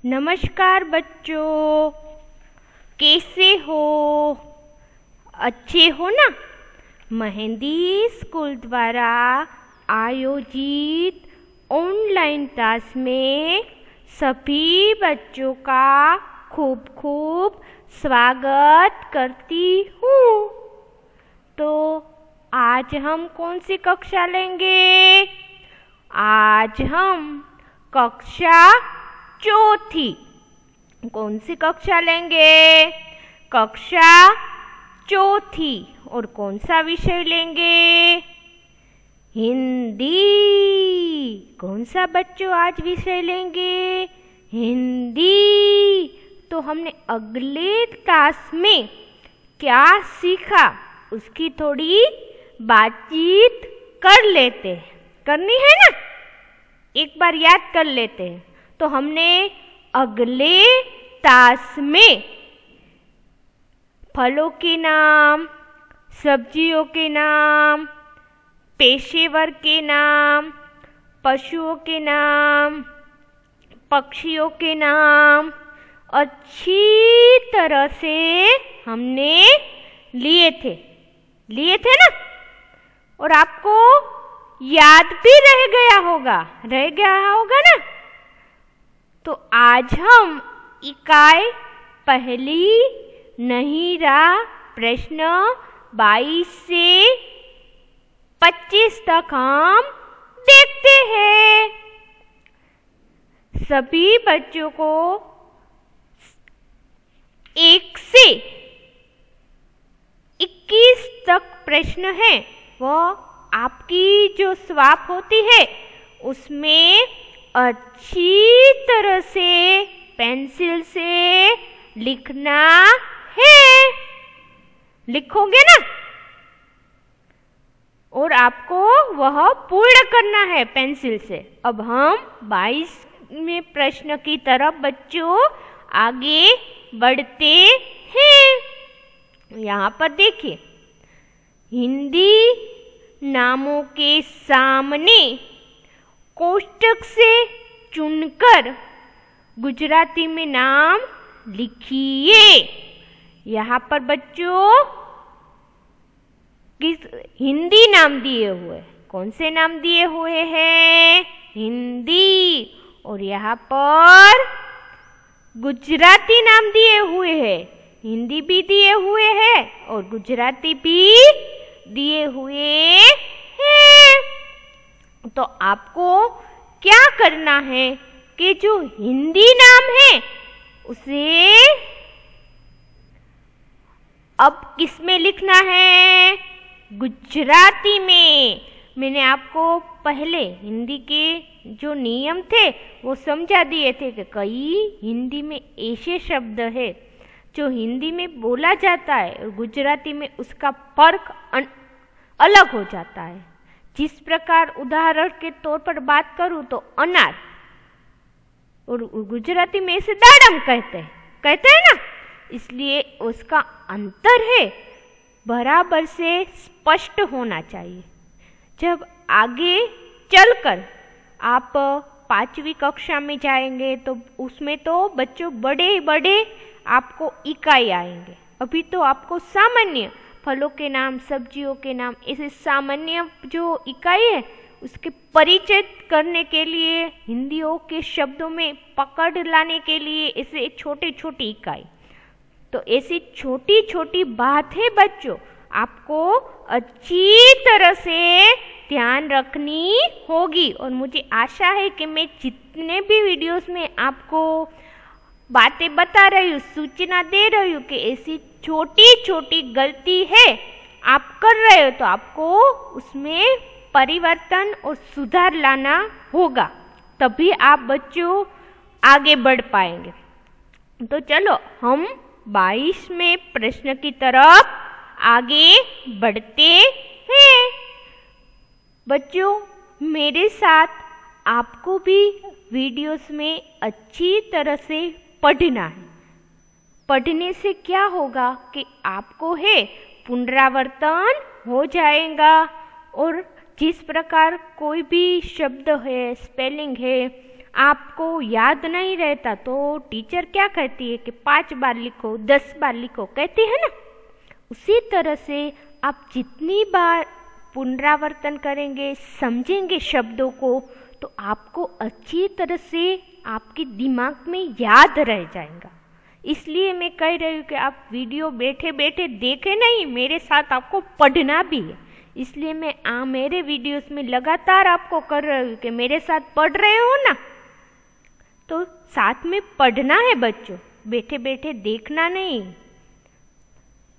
नमस्कार बच्चों, कैसे हो? अच्छे हो ना? मेहंदी स्कूल द्वारा आयोजित ऑनलाइन क्लास में सभी बच्चों का खूब खूब स्वागत करती हूँ। तो आज हम कौन सी कक्षा लेंगे? आज हम कक्षा चौथी। कौन सी कक्षा लेंगे? कक्षा चौथी। और कौन सा विषय लेंगे? हिंदी। कौन सा बच्चों आज विषय लेंगे? हिंदी। तो हमने अगले क्लास में क्या सीखा उसकी थोड़ी बातचीत कर लेते हैं। करनी है ना? एक बार याद कर लेते हैं। तो हमने अगले क्लास में फलों के नाम, सब्जियों के नाम, पेशेवर के नाम, पशुओं के नाम, पक्षियों के नाम अच्छी तरह से हमने लिए थे ना? और आपको याद भी रह गया होगा ना? तो आज हम इकाई पहली नहीरा प्रश्न 22 से 25 तक हम देखते हैं। सभी बच्चों को 1 से 21 तक प्रश्न है। वह आपकी जो स्वाप होती है उसमें अच्छी तरह से पेंसिल से लिखना है। लिखोगे ना? और आपको वह पूर्ण करना है पेंसिल से। अब हम 22वें प्रश्न की तरफ बच्चों आगे बढ़ते हैं। यहाँ पर देखिए, हिंदी नामों के सामने कोष्टक से चुनकर गुजराती में नाम लिखिए। यहाँ पर बच्चों किस हिंदी नाम दिए हुए, कौन से नाम दिए हुए हैं? हिंदी। और यहाँ पर गुजराती नाम दिए हुए हैं। हिंदी भी दिए हुए हैं और गुजराती भी दिए हुए हैं। तो आपको क्या करना है कि जो हिंदी नाम है उसे अब किस में लिखना है? गुजराती में। मैंने आपको पहले हिंदी के जो नियम थे वो समझा दिए थे कि कई हिंदी में ऐसे शब्द है जो हिंदी में बोला जाता है और गुजराती में उसका फर्क अलग हो जाता है। जिस प्रकार उदाहरण के तौर पर बात करूं तो अनार और गुजराती में इसे दाडम कहते हैं ना? इसलिए उसका अंतर है बराबर से स्पष्ट होना चाहिए। जब आगे चलकर आप 5वीं कक्षा में जाएंगे तो उसमें तो बच्चों बड़े आपको इकाई आएंगे। अभी तो आपको सामान्य फलों के नाम, सब्जियों के नाम, ऐसे सामान्य जो इकाई है उसके परिचय करने के लिए, हिंदियों के शब्दों में पकड़ लाने के लिए ऐसे छोटी इकाई। तो ऐसी छोटी बात है बच्चों, आपको अच्छी तरह से ध्यान रखनी होगी। और मुझे आशा है कि मैं जितने भी वीडियोस में आपको बातें बता रही हूँ, सूचना दे रही हूँ कि ऐसी छोटी गलती है आप कर रहे हो तो आपको उसमें परिवर्तन और सुधार लाना होगा, तभी आप बच्चों आगे बढ़ पाएंगे। तो चलो हम 22वें प्रश्न की तरफ आगे बढ़ते हैं। बच्चों मेरे साथ आपको भी वीडियोस में अच्छी तरह से पढ़ना है। पढ़ने से क्या होगा कि आपको है पुनरावर्तन हो जाएगा और जिस प्रकार कोई भी शब्द है, स्पेलिंग है, आपको याद नहीं रहता तो टीचर क्या कहती है कि 5 बार लिखो, 10 बार लिखो, कहती है ना। उसी तरह से आप जितनी बार पुनरावर्तन करेंगे, समझेंगे शब्दों को, तो आपको अच्छी तरह से आपके दिमाग में याद रह जाएगा। इसलिए मैं कह रही हूँ कि आप वीडियो बैठे बैठे देखें नहीं, मेरे साथ आपको पढ़ना भी है। इसलिए मैं मेरे वीडियोस में लगातार आपको कर रही हूँ कि मेरे साथ पढ़ रहे हो ना, तो साथ में पढ़ना है बच्चों, बैठे बैठे देखना नहीं।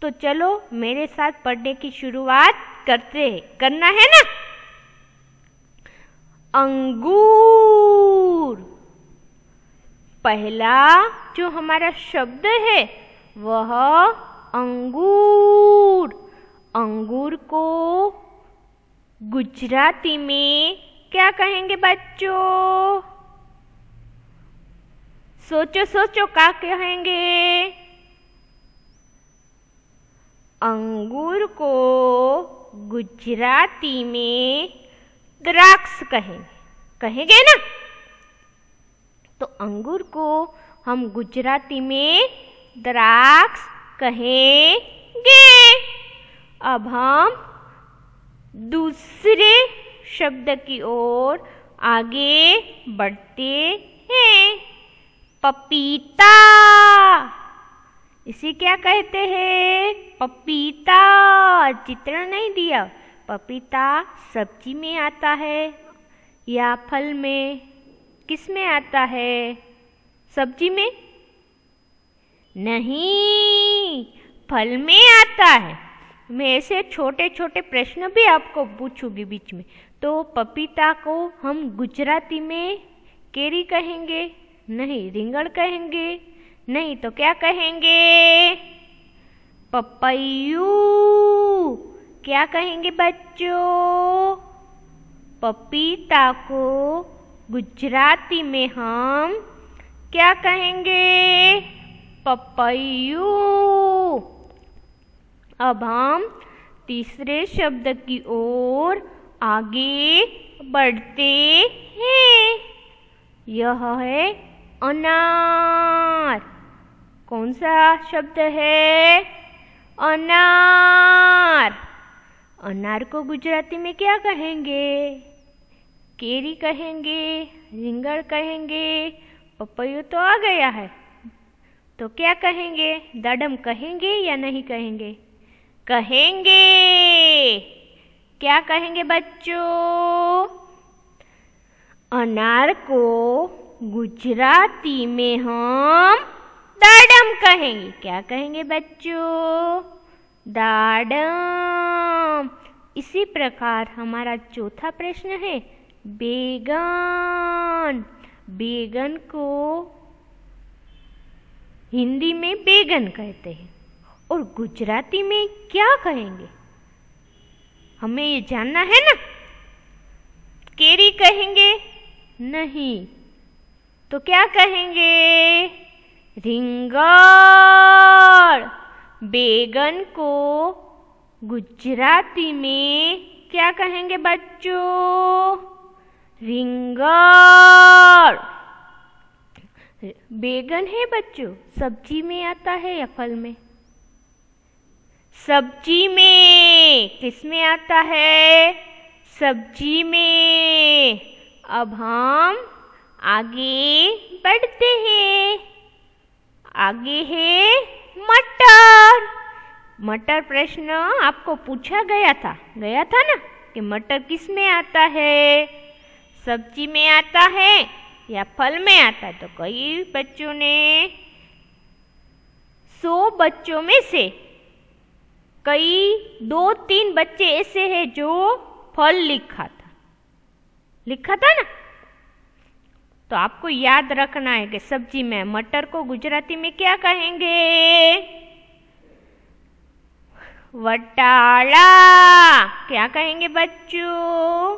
तो चलो मेरे साथ पढ़ने की शुरुआत करते हैं, करना है ना। अंगूर, पहला जो हमारा शब्द है वह अंगूर। अंगूर को गुजराती में क्या कहेंगे बच्चों? सोचो सोचो, क्या कहेंगे? अंगूर को गुजराती में द्राक्ष कहेंगे, कहेंगे ना। तो अंगूर को हम गुजराती में द्राक्ष कहेंगे। अब हम दूसरे शब्द की ओर आगे बढ़ते हैं। पपीता, इसे क्या कहते हैं? पपीता। चित्र नहीं दिया। पपीता सब्जी में आता है या फल में? किस में आता है? सब्जी में नहीं, फल में आता है। मैं ऐसे छोटे छोटे प्रश्न भी आपको पूछूंगी बीच में। तो पपीता को हम गुजराती में केरी कहेंगे? नहीं। रिंगण कहेंगे? नहीं। तो क्या कहेंगे? पपैयू। क्या कहेंगे बच्चों? पपीता को गुजराती में हम क्या कहेंगे? पपैयू। अब हम तीसरे शब्द की ओर आगे बढ़ते हैं। यह है अनार। कौन सा शब्द है? अनार। अनार को गुजराती में क्या कहेंगे? केरी कहेंगे? रिंगण कहेंगे? पपैयो तो आ गया है, तो क्या कहेंगे? दाडम कहेंगे या नहीं कहेंगे? कहेंगे। क्या कहेंगे बच्चों? अनार को गुजराती में हम दाडम कहेंगे। क्या कहेंगे बच्चों? दाडम। इसी प्रकार हमारा चौथा प्रश्न है बैगन। बैगन को हिंदी में बैगन कहते हैं और गुजराती में क्या कहेंगे? हमें ये जानना है ना। केरी कहेंगे? नहीं। तो क्या कहेंगे? रिंगण। बैगन को गुजराती में क्या कहेंगे बच्चों? रिंगण। बैगन है बच्चों, सब्जी में आता है या फल में? सब्जी में। किस में आता है? सब्जी में। अब हम आगे बढ़ते हैं। आगे है मटर। मटर प्रश्न आपको पूछा गया था ना कि मटर किस में आता है? सब्जी में आता है या फल में आता है? तो कई बच्चों ने 100 बच्चों में से कई 2-3 बच्चे ऐसे हैं जो फल लिखा था ना। तो आपको याद रखना है कि सब्जी में मटर को गुजराती में क्या कहेंगे? वटाड़ा। क्या कहेंगे बच्चों?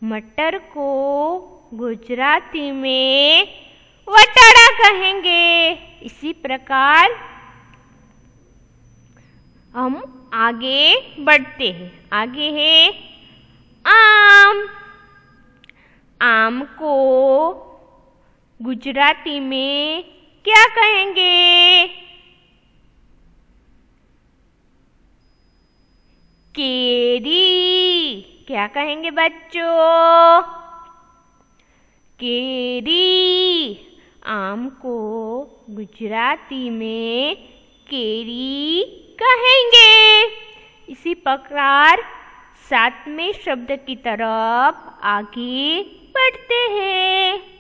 मटर को गुजराती में वटाड़ा कहेंगे। इसी प्रकार हम आगे बढ़ते हैं। आगे है आम। आम को गुजराती में क्या कहेंगे? केरी। क्या कहेंगे बच्चों? केरी। आम को गुजराती में केरी कहेंगे। इसी प्रकार 7वें शब्द की तरफ आगे बढ़ते हैं।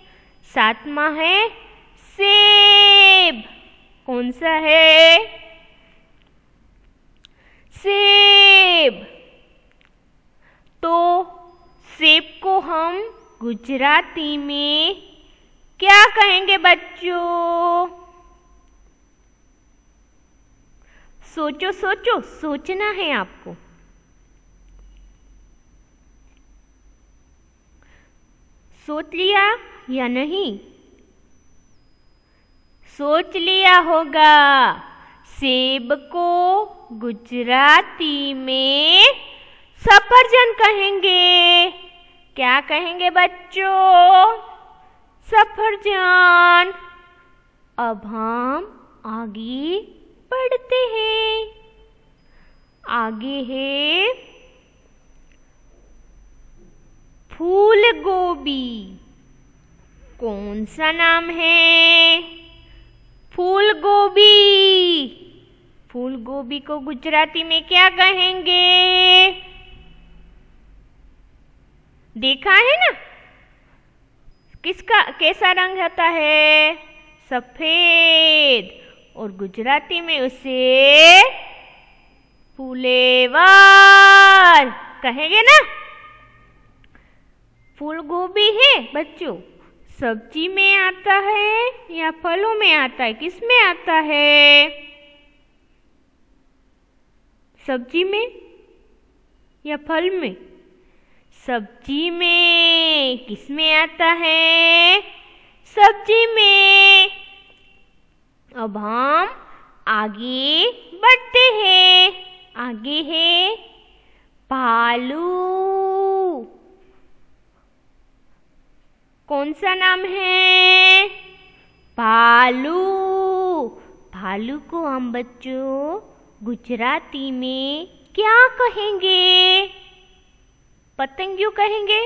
7वां है सेब। कौन सा है? सेब। तो सेब को हम गुजराती में क्या कहेंगे बच्चों? सोचो सोचो, सोचना है आपको। सोच लिया या नहीं? सोच लिया होगा। सेब को गुजराती में सफरजन कहेंगे। क्या कहेंगे बच्चों? सफरजन। अब हम आगे बढ़ते हैं। आगे है फूल गोभी। कौन सा नाम है? फूल गोभी। फूल गोभी को गुजराती में क्या कहेंगे? देखा है ना? किसका कैसा रंग होता है? सफेद। और गुजराती में उसे फुलेवर कहेंगे ना? फूल गोभी है बच्चों, सब्जी में आता है या फलों में आता है? किस में आता है? सब्जी में या फल में? सब्जी में। किस में आता है? सब्जी में। अब हम आगे बढ़ते हैं। आगे है भालू। कौन सा नाम है? भालू। भालू को हम बच्चों गुजराती में क्या कहेंगे? पतंगियों कहेंगे?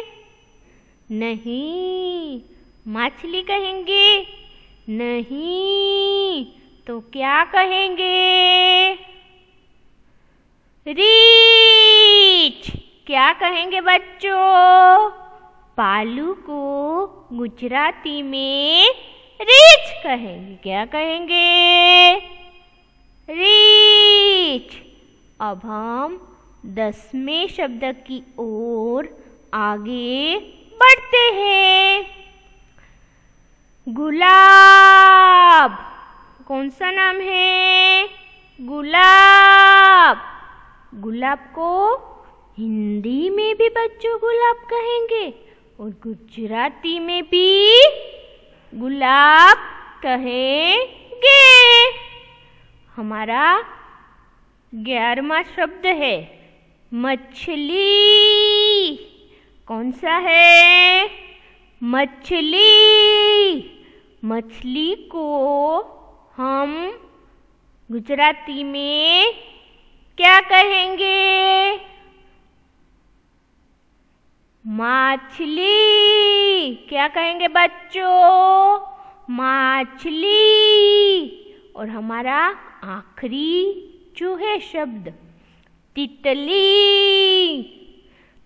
नहीं। मछली कहेंगे? नहीं। तो क्या कहेंगे? रीछ। क्या कहेंगे बच्चों? भालू को गुजराती में रीछ कहेंगे। क्या कहेंगे? रीछ। अब हम 10वें शब्द की ओर आगे बढ़ते हैं। गुलाब। कौन सा नाम है? गुलाब। गुलाब को हिंदी में भी बच्चों गुलाब कहेंगे और गुजराती में भी गुलाब कहेंगे। हमारा 11वां शब्द है मछली। कौन सा है? मछली। मछली को हम गुजराती में क्या कहेंगे? मछली। क्या कहेंगे बच्चों? मछली। और हमारा आखिरी जो है शब्द तितली।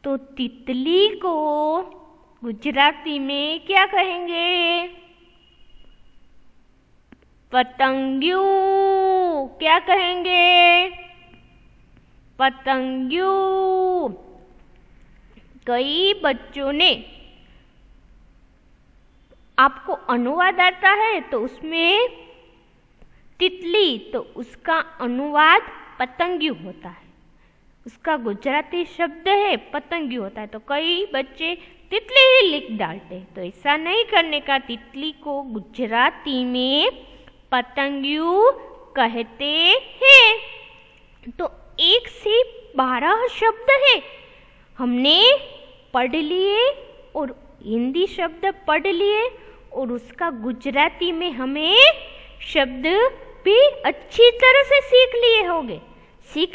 तो तितली को गुजराती में क्या कहेंगे? पतंगियों। क्या कहेंगे? पतंगियों। कई बच्चों ने आपको अनुवाद आता है तो उसमें तितली, तो उसका अनुवाद पतंगियों होता है। उसका गुजराती शब्द है पतंगियों होता है। तो कई बच्चे तितली ही लिख डालते हैं, तो ऐसा नहीं करने का। तितली को गुजराती में पतंगियों कहते हैं। तो 1 से 12 शब्द है हमने पढ़ लिए और हिंदी शब्द पढ़ लिए और उसका गुजराती में हमें शब्द भी अच्छी तरह से सीख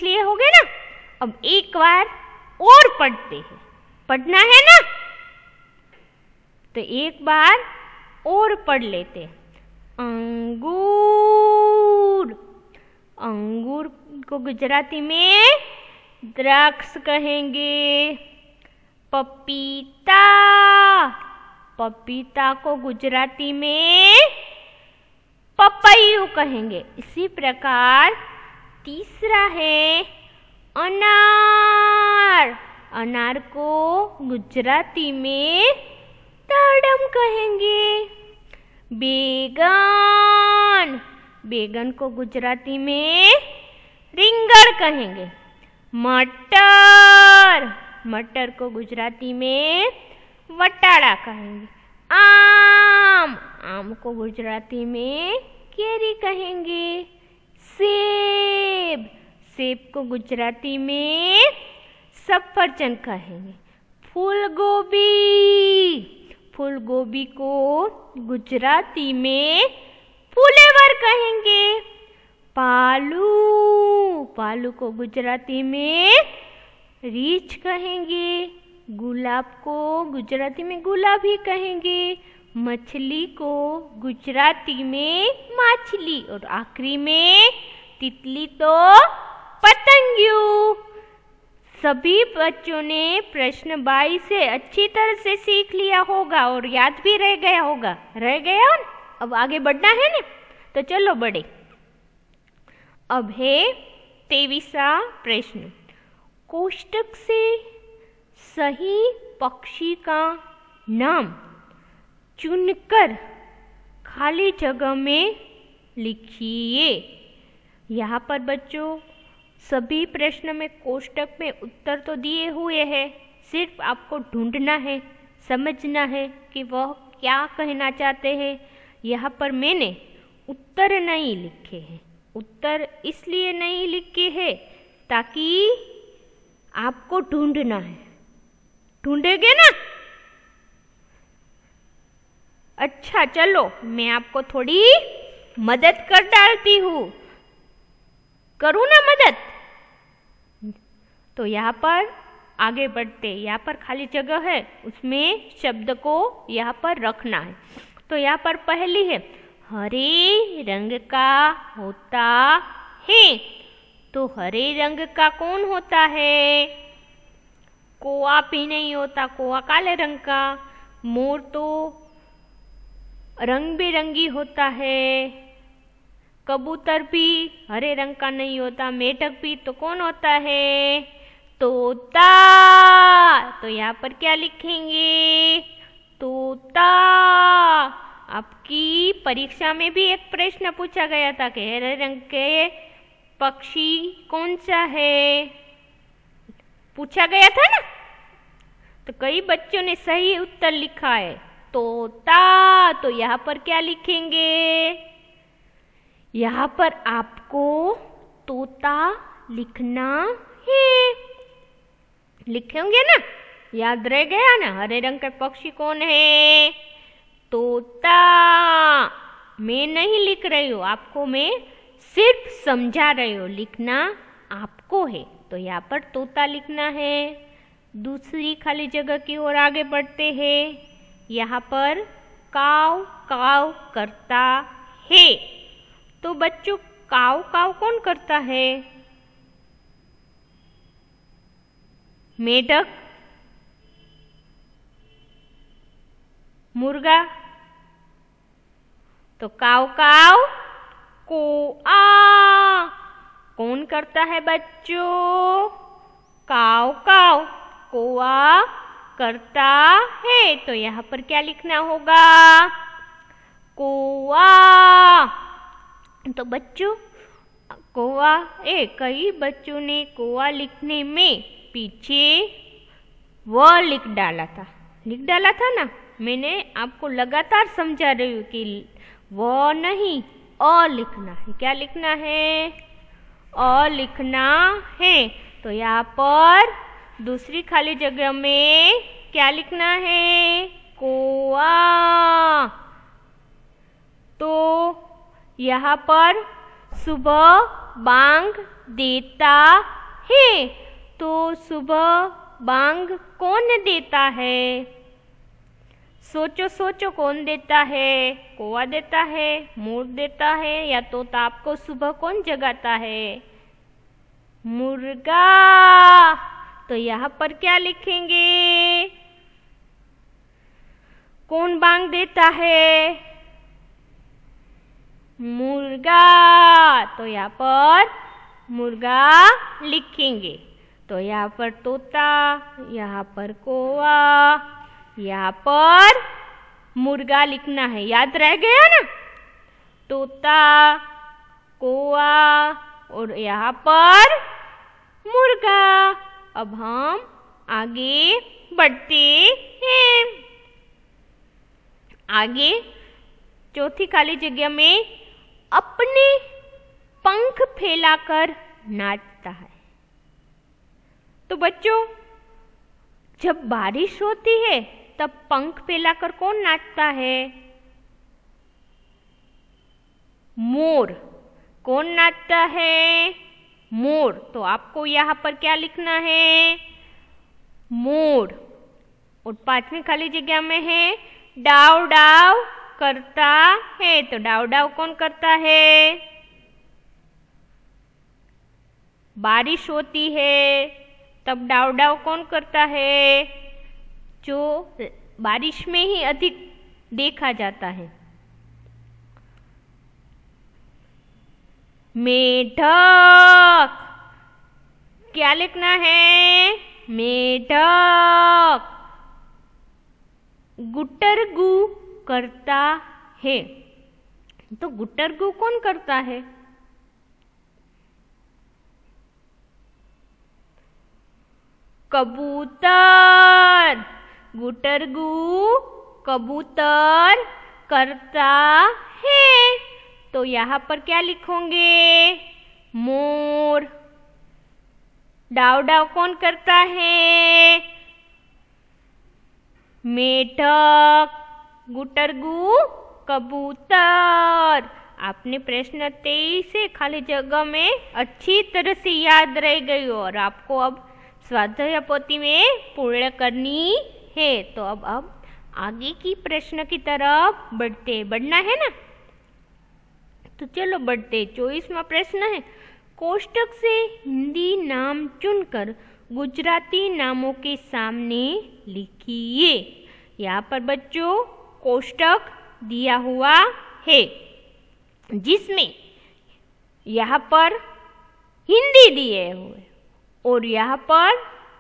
लिए होगे ना। अब एक बार और पढ़ते हैं, पढ़ना है ना, तो एक बार और पढ़ लेते। अंगूर, अंगूर को गुजराती में द्राक्ष कहेंगे। पपीता, पपीता को गुजराती में पपैयू कहेंगे। इसी प्रकार तीसरा है अनार, अनार को गुजराती में दाडम कहेंगे। बेगन, बेगन को गुजराती में रिंगण कहेंगे। मटर, मटर को गुजराती में वटाड़ा कहेंगे। आम, आम को गुजराती में केरी कहेंगे। सेब, सेब को गुजराती में सफरचंद कहेंगे। फूल गोभी, फूल गोभी को गुजराती में फुलेवर कहेंगे। पालू, पालू को गुजराती में रीछ कहेंगे। गुलाब को गुजराती में गुलाबी कहेंगे। मछली को गुजराती में माछली, और आखिरी में तितली तो पतंगियों। सभी बच्चों ने प्रश्न 22 से अच्छी तरह से सीख लिया होगा और याद भी रह गया होगा। रह गया? अब आगे बढ़ना है ना, तो चलो बढ़े। अब है 23वां प्रश्न। कोष्टक से सही पक्षी का नाम चुनकर खाली जगह में लिखिए। यहाँ पर बच्चों सभी प्रश्न में कोष्टक में उत्तर तो दिए हुए हैं, सिर्फ आपको ढूंढना है, समझना है कि वह क्या कहना चाहते हैं। यहाँ पर मैंने उत्तर नहीं लिखे हैं। उत्तर इसलिए नहीं लिखे हैं ताकि आपको ढूंढना है। ढूंढेंगे ना? अच्छा चलो, मैं आपको थोड़ी मदद कर डालती हूँ। करूँ ना मदद? तो यहाँ पर आगे बढ़ते, यहाँ पर खाली जगह है, उसमें शब्द को यहाँ पर रखना है। तो यहाँ पर पहली है, हरे रंग का होता है। तो हरे रंग का कौन होता है? कौआ भी नहीं होता, कौआ काले रंग का। मोर तो रंग बिरंगी होता है। कबूतर भी हरे रंग का नहीं होता। मेढक भी तो कौन होता है? तोता। तो यहाँ पर क्या लिखेंगे? तोता। आपकी परीक्षा में भी एक प्रश्न पूछा गया था कि हरे रंग के पक्षी कौन सा है, पूछा गया था ना। तो कई बच्चों ने सही उत्तर लिखा है तोता। तो यहाँ पर क्या लिखेंगे? यहाँ पर आपको तोता लिखना है। लिखेंगे ना? याद रह गया ना? हरे रंग के पक्षी कौन है? तोता। मैं नहीं लिख रही हूँ, आपको मैं सिर्फ समझा रही हूँ, लिखना आपको है। तो यहाँ पर तोता लिखना है। दूसरी खाली जगह की ओर आगे बढ़ते हैं। यहाँ पर काव काव करता है। तो बच्चों काव काव कौन करता है? मेढक, मुर्गा। तो काव काव कोआ कौन करता है बच्चों? काव काव कोआ करता है। तो यहाँ पर क्या लिखना होगा? कोआ। तो बच्चों कोआ, कई बच्चों ने कोआ लिखने में पीछे व लिख डाला था। लिख डाला था ना? मैंने आपको लगातार समझा रही हूँ कि वो नहीं, अ लिखना है। क्या लिखना है? अ लिखना है। तो यहाँ पर दूसरी खाली जगह में क्या लिखना है? कोआ। तो यहाँ पर सुबह बांग देता है। तो सुबह बांग कौन देता है? सोचो सोचो, कौन देता है? कौवा देता है, मोर देता है, या तोता आपको सुबह कौन जगाता है? मुर्गा। तो यहाँ पर क्या लिखेंगे? कौन बांग देता है? मुर्गा। तो यहाँ पर मुर्गा लिखेंगे। तो यहाँ पर तोता, यहाँ पर कौवा, यहाँ पर मुर्गा लिखना है। याद रह गया ना? तोता, कौवा और यहाँ पर मुर्गा। अब हम आगे बढ़ते हैं। आगे चौथी खाली जगह में अपने पंख फैलाकर नाचता है। तो बच्चों, जब बारिश होती है तब पंख फैलाकर कौन नाचता है? मोर। कौन नाचता है? मोर। तो आपको यहाँ पर क्या लिखना है? मोर। और पांचवी खाली जगह में है डाव डाव करता है। तो डाव डाव कौन करता है? बारिश होती है तब डाव डाव कौन करता है? जो बारिश में ही अधिक देखा जाता है। मेढक। क्या लिखना है? मेढक। गुटरगू करता है। तो गुटरगू कौन करता है? कबूतर। गुटरगू कबूतर करता है। तो यहाँ पर क्या लिखोगे? मोर। डाव डाव कौन करता है? मेढक, गुटरगू, कबूतर। आपने प्रश्न 23 से खाली जगह में अच्छी तरह से याद रह गई और आपको अब स्वाध्याय पोथी में पूर्ण करनी है। तो अब आगे की प्रश्न की तरफ बढ़ना है ना? तो चलो बढ़ते। 24वां प्रश्न है, कोष्टक से हिंदी नाम चुनकर गुजराती नामों के सामने लिखिए। यहाँ पर बच्चों कोष्टक दिया हुआ है जिसमें यहाँ पर हिंदी दिए हुए और यहाँ पर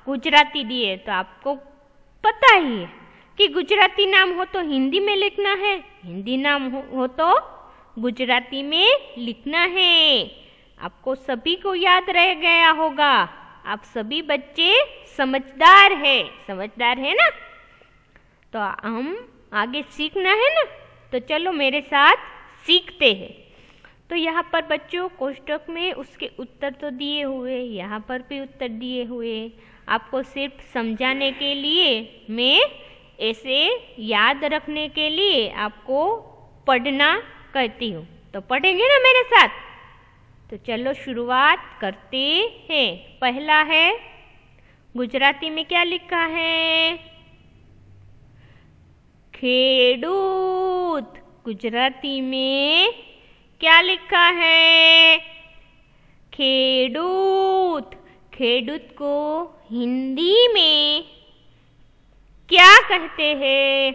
गुजराती दिए। तो आपको पता ही है कि गुजराती नाम हो तो हिंदी में लिखना है, हिंदी नाम हो तो गुजराती में लिखना है। आपको सभी को याद रह गया होगा। आप सभी बच्चे समझदार है ना? तो हम आगे सीखना है ना? तो चलो मेरे साथ सीखते हैं। तो यहाँ पर बच्चों कोष्टक में उसके उत्तर तो दिए हुए, यहाँ पर भी उत्तर दिए हुए। आपको सिर्फ समझाने के लिए, मैं ऐसे याद रखने के लिए आपको पढ़ना कहती हूँ। तो पढ़ेंगे ना मेरे साथ? तो चलो शुरुआत करते हैं। पहला है, गुजराती में क्या लिखा है? खेडूत। गुजराती में क्या लिखा है? खेडूत। खेडूत को हिंदी में क्या कहते हैं?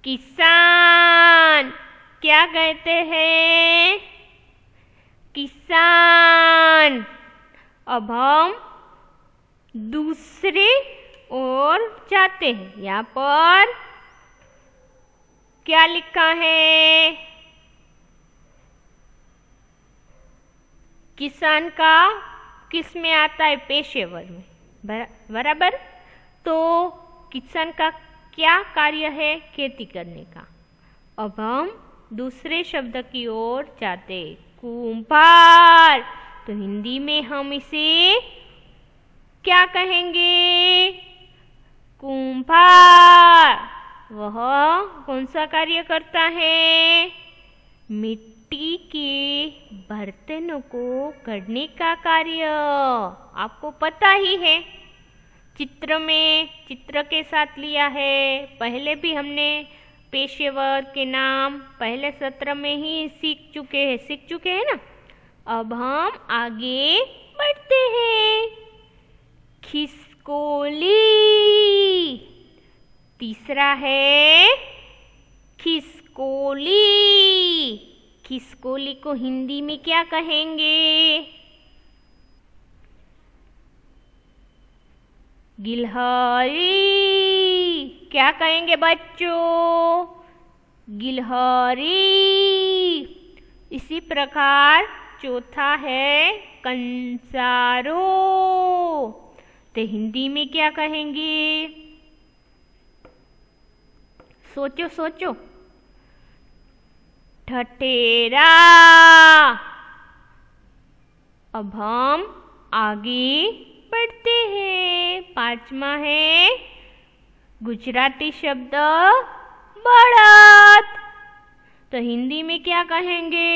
किसान। क्या कहते हैं? किसान। अब हम दूसरे ओर जाते हैं। यहाँ पर क्या लिखा है? किसान का किस में आता है? पेशेवर में। बराबर। तो किसान का क्या कार्य है? खेती करने का। अब हम दूसरे शब्द की ओर जाते। कुम्हार। तो हिंदी में हम इसे क्या कहेंगे? कुम्हार वह कौन सा कार्य करता है? मिट्टी के बर्तनों को गढ़ने का कार्य। आपको पता ही है, चित्र के साथ लिया है। पहले भी हमने पेशेवर के नाम पहले सत्र में ही सीख चुके हैं ना। अब हम आगे बढ़ते हैं। खिसकोली, तीसरा है खिसकोली। खिसकोली को हिंदी में क्या कहेंगे? गिलहरी। क्या कहेंगे बच्चों? गिलहरी। इसी प्रकार चौथा है कंसारो, तो हिंदी में क्या कहेंगे? सोचो सोचो। ठठेरा। अब हम आगे बढ़ते हैं। पांचवा है गुजराती शब्द बड़द, तो हिंदी में क्या कहेंगे?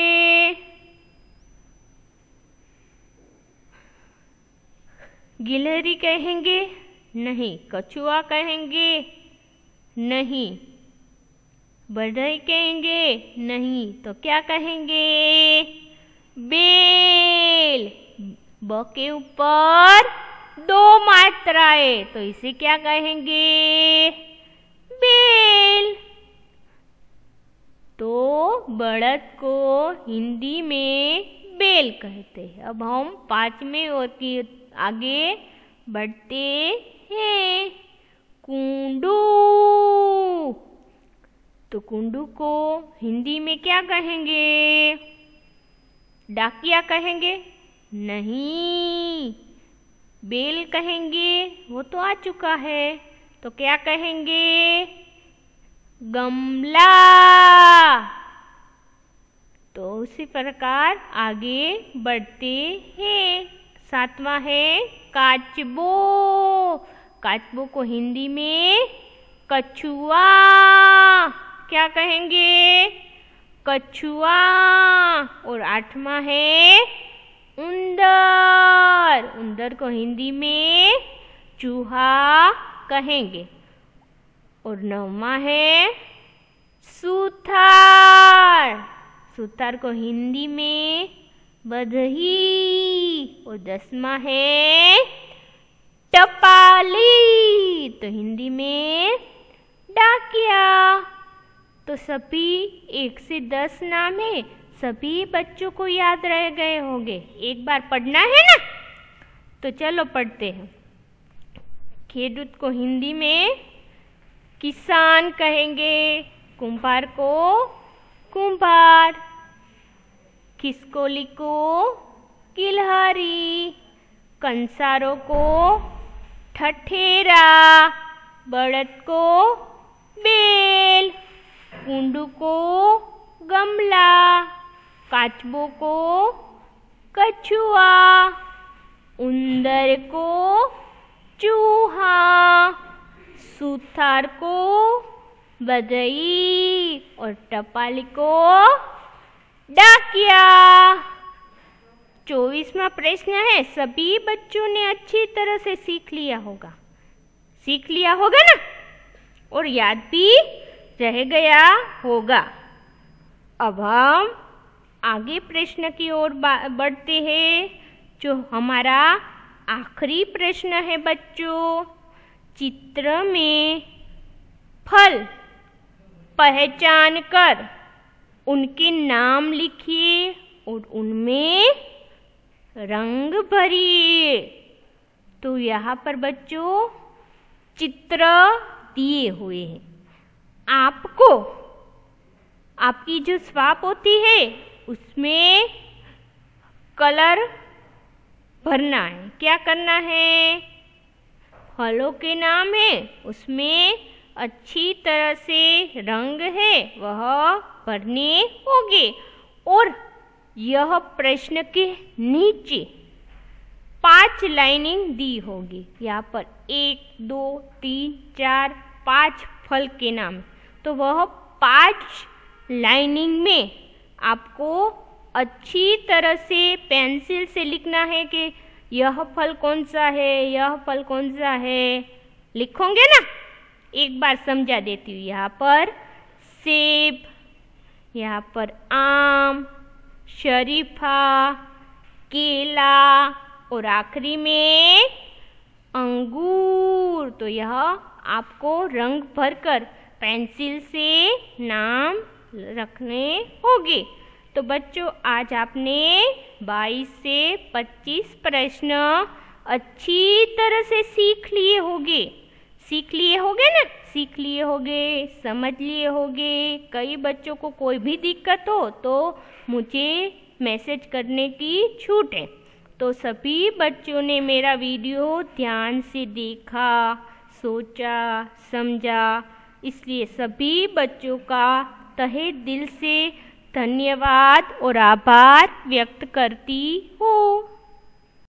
गिलहरी कहेंगे? नहीं। कछुआ कहेंगे? नहीं। बढ़ई कहेंगे? नहीं। तो क्या कहेंगे? बेल। ब के ऊपर 2 मात्राएं, तो इसे क्या कहेंगे? बेल। तो बड़द को हिंदी में बेल कहते हैं। अब हम 5वें और की आगे बढ़ते हैं। कुंडू, तो कुंडू को हिंदी में क्या कहेंगे? डाकिया कहेंगे? नहीं। बेल कहेंगे? वो तो आ चुका है। तो क्या कहेंगे? गमला। तो उसी प्रकार आगे बढ़ते हैं। 7वां है काचबो। काचबो को हिंदी में कछुआ। क्या कहेंगे? कछुआ। और 8वां है उंदर। उंदर को हिंदी में चूहा कहेंगे। और 9वां है सूथार। सूथार को हिंदी में बदही। और 10वां है टपाली, तो हिंदी में डाकिया। तो सभी 1 से 10 नाम है, सभी बच्चों को याद रह गए होंगे। एक बार पढ़ना है ना, तो चलो पढ़ते हैं। खेडूत को हिंदी में किसान कहेंगे। कुम्हार को कुम्हार। खिसकोली को गिलहरी। कंसारों को ठठेरा। बड़द को बेल। कुंडू को गमला। काचबो को कछुआ। उंदर को चूहा। सूथार को बदई। और टपाली को डाकिया। 24वां प्रश्न है, सभी बच्चों ने अच्छी तरह से सीख लिया होगा ना, और याद भी रह गया होगा। अब हम आगे प्रश्न की ओर बढ़ते हैं, जो हमारा आखिरी प्रश्न है बच्चों। चित्र में फल पहचान कर उनके नाम लिखिए और उनमें रंग भरिए। तो यहाँ पर बच्चों चित्र दिए हुए हैं। आपको आपकी जो स्वाप होती है उसमें कलर भरना है। क्या करना है? फलों के नाम है, उसमें अच्छी तरह से रंग है वह भरने होंगे। और यह प्रश्न के नीचे 5 लाइनिंग दी होगी। यहाँ पर 1 2 3 4 5 फल के नाम, तो वह 5 लाइनिंग में आपको अच्छी तरह से पेंसिल से लिखना है कि यह फल कौन सा है, यह फल कौन सा है। लिखोगे ना? एक बार समझा देती हूँ। यहाँ पर सेब, यहाँ पर आम, शरीफा, केला और आखिरी में अंगूर। तो यह आपको रंग भरकर पेंसिल से नाम रखने होंगे। तो बच्चों, आज आपने 22 से 25 प्रश्न अच्छी तरह से सीख लिए होंगे ना? सीख लिए होंगे, समझ लिए होंगे। कई बच्चों को कोई भी दिक्कत हो तो मुझे मैसेज करने की छूट है। तो सभी बच्चों ने मेरा वीडियो ध्यान से देखा, सोचा, समझा, इसलिए सभी बच्चों का तहे दिल से धन्यवाद और आभार व्यक्त करती